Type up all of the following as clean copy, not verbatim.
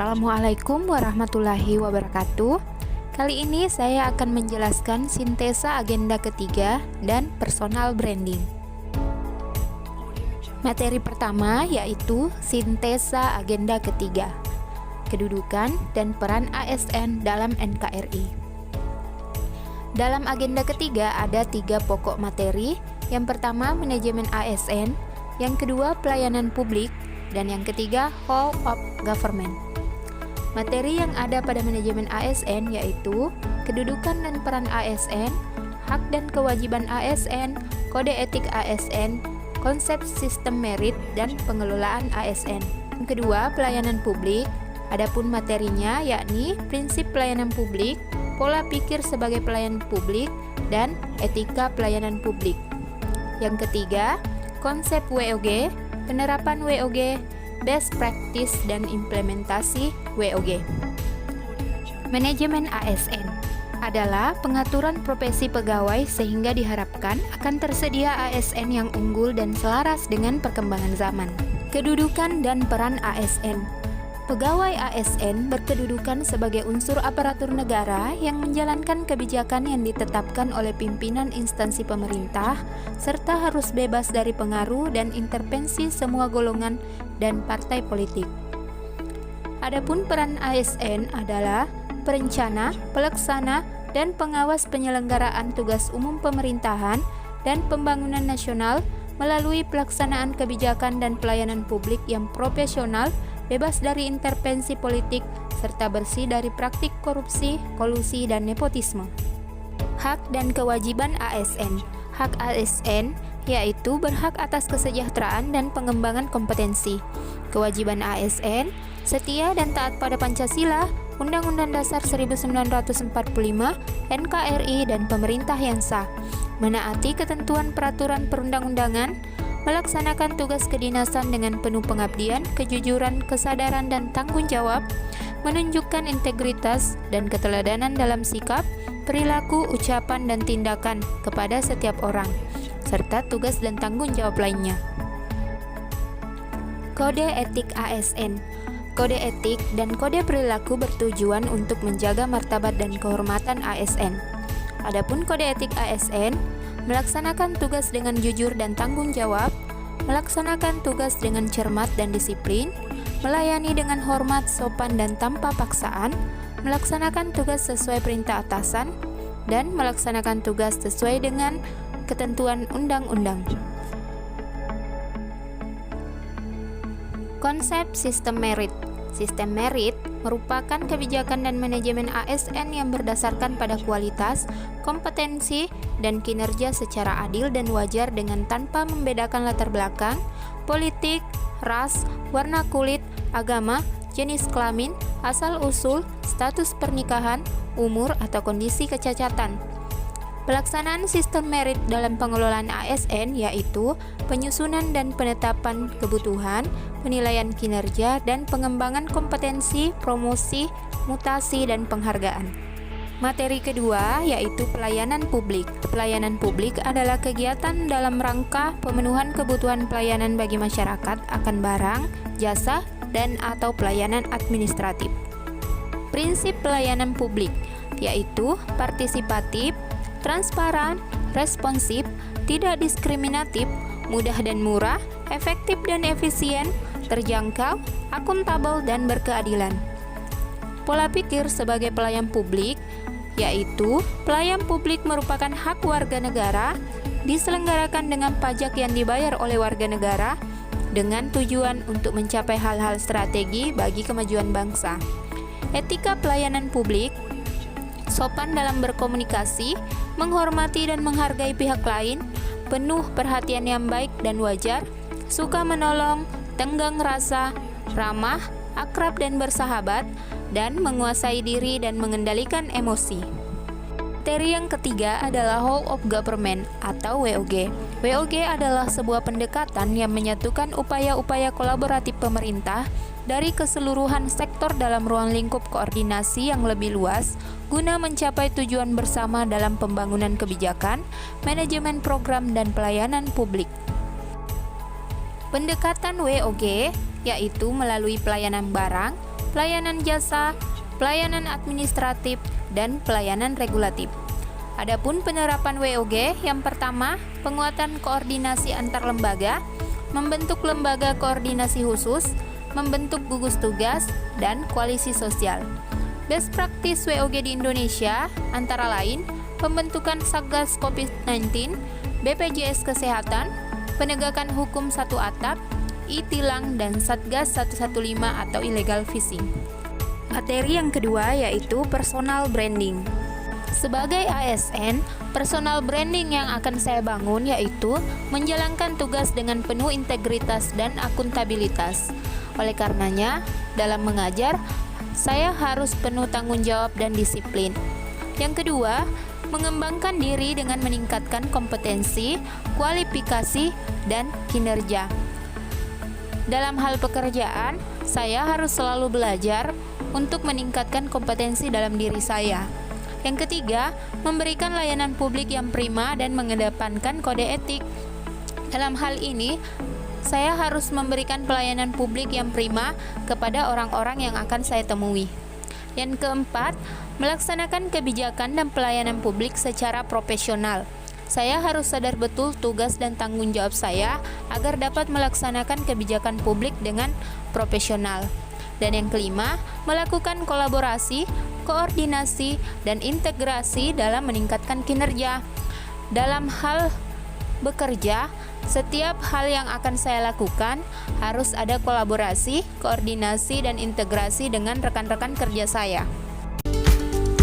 Assalamualaikum warahmatullahi wabarakatuh. Kali ini saya akan menjelaskan sintesa agenda ketiga dan personal branding. Materi pertama yaitu sintesa agenda ketiga, kedudukan dan peran ASN dalam NKRI. Dalam agenda ketiga ada 3 pokok materi. Yang pertama manajemen ASN, yang kedua pelayanan publik, dan yang ketiga whole of government. Materi yang ada pada manajemen ASN yaitu kedudukan dan peran ASN, hak dan kewajiban ASN, kode etik ASN, konsep sistem merit, dan pengelolaan ASN. Yang kedua, pelayanan publik. Adapun materinya yakni prinsip pelayanan publik, pola pikir sebagai pelayan publik, dan etika pelayanan publik. Yang ketiga, konsep WOG, penerapan WOG, best practice dan implementasi WOG. Manajemen ASN adalah pengaturan profesi pegawai sehingga diharapkan akan tersedia ASN yang unggul dan selaras dengan perkembangan zaman. Kedudukan dan peran ASN. Pegawai ASN berkedudukan sebagai unsur aparatur negara yang menjalankan kebijakan yang ditetapkan oleh pimpinan instansi pemerintah, serta harus bebas dari pengaruh dan intervensi semua golongan dan partai politik. Adapun peran ASN adalah perencana, pelaksana, dan pengawas penyelenggaraan tugas umum pemerintahan dan pembangunan nasional melalui pelaksanaan kebijakan dan pelayanan publik yang profesional, bebas dari intervensi politik, serta bersih dari praktik korupsi, kolusi, dan nepotisme. Hak dan kewajiban ASN. Hak ASN yaitu berhak atas kesejahteraan dan pengembangan kompetensi. Kewajiban ASN, setia dan taat pada Pancasila, Undang-Undang Dasar 1945, NKRI, dan pemerintah yang sah, menaati ketentuan peraturan perundang-undangan, melaksanakan tugas kedinasan dengan penuh pengabdian, kejujuran, kesadaran, dan tanggung jawab, menunjukkan integritas dan keteladanan dalam sikap, perilaku, ucapan, dan tindakan kepada setiap orang, serta tugas dan tanggung jawab lainnya. Kode etik ASN. Kode etik dan kode perilaku bertujuan untuk menjaga martabat dan kehormatan ASN. Adapun kode etik ASN melaksanakan tugas dengan jujur dan tanggung jawab, melaksanakan tugas dengan cermat dan disiplin, melayani dengan hormat, sopan, dan tanpa paksaan, melaksanakan tugas sesuai perintah atasan, dan melaksanakan tugas sesuai dengan ketentuan undang-undang. Konsep sistem merit. Sistem merit merupakan kebijakan dan manajemen ASN yang berdasarkan pada kualitas, kompetensi, dan kinerja secara adil dan wajar dengan tanpa membedakan latar belakang, politik, ras, warna kulit, agama, jenis kelamin, asal-usul, status pernikahan, umur, atau kondisi kecacatan. Pelaksanaan sistem merit dalam pengelolaan ASN yaitu penyusunan dan penetapan kebutuhan, penilaian kinerja, dan pengembangan kompetensi, promosi, mutasi, dan penghargaan. Materi kedua yaitu pelayanan publik. Pelayanan publik adalah kegiatan dalam rangka pemenuhan kebutuhan pelayanan bagi masyarakat akan barang, jasa, dan atau pelayanan administratif. Prinsip pelayanan publik yaitu partisipatif, transparan, responsif, tidak diskriminatif, mudah dan murah, efektif dan efisien, terjangkau, akuntabel, dan berkeadilan. Pola pikir sebagai pelayan publik yaitu pelayan publik merupakan hak warga negara, diselenggarakan dengan pajak yang dibayar oleh warga negara dengan tujuan untuk mencapai hal-hal strategi bagi kemajuan bangsa. Etika pelayanan publik, sopan dalam berkomunikasi, menghormati dan menghargai pihak lain, penuh perhatian yang baik dan wajar, suka menolong, tenggang rasa, ramah, akrab dan bersahabat, dan menguasai diri dan mengendalikan emosi. Materi yang ketiga adalah whole of government atau WOG. WOG adalah sebuah pendekatan yang menyatukan upaya-upaya kolaboratif pemerintah dari keseluruhan sektor dalam ruang lingkup koordinasi yang lebih luas guna mencapai tujuan bersama dalam pembangunan kebijakan, manajemen program, dan pelayanan publik. Pendekatan WOG yaitu melalui pelayanan barang, pelayanan jasa, pelayanan administratif, dan pelayanan regulatif. Adapun penerapan WOG, yang pertama, penguatan koordinasi antar lembaga, membentuk lembaga koordinasi khusus, membentuk gugus tugas, dan koalisi sosial. Best practice WOG di Indonesia antara lain pembentukan Satgas COVID-19, BPJS Kesehatan, penegakan hukum satu atap, e-tilang, dan Satgas 115 atau illegal fishing. Materi yang kedua yaitu personal branding. Sebagai ASN, personal branding yang akan saya bangun yaitu menjalankan tugas dengan penuh integritas dan akuntabilitas. Oleh karenanya, dalam mengajar, saya harus penuh tanggung jawab dan disiplin. Yang kedua, mengembangkan diri dengan meningkatkan kompetensi, kualifikasi, dan kinerja. Dalam hal pekerjaan, saya harus selalu belajar untuk meningkatkan kompetensi dalam diri saya. Yang ketiga, memberikan layanan publik yang prima dan mengedepankan kode etik. Dalam hal ini, saya harus memberikan pelayanan publik yang prima kepada orang-orang yang akan saya temui. Yang keempat, melaksanakan kebijakan dan pelayanan publik secara profesional. Saya harus sadar betul tugas dan tanggung jawab saya agar dapat melaksanakan kebijakan publik dengan profesional. Dan yang kelima, melakukan kolaborasi, koordinasi, dan integrasi dalam meningkatkan kinerja. Dalam hal bekerja, setiap hal yang akan saya lakukan harus ada kolaborasi, koordinasi, dan integrasi dengan rekan-rekan kerja saya.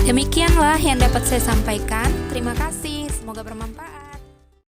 Demikianlah yang dapat saya sampaikan. Terima kasih, semoga bermanfaat.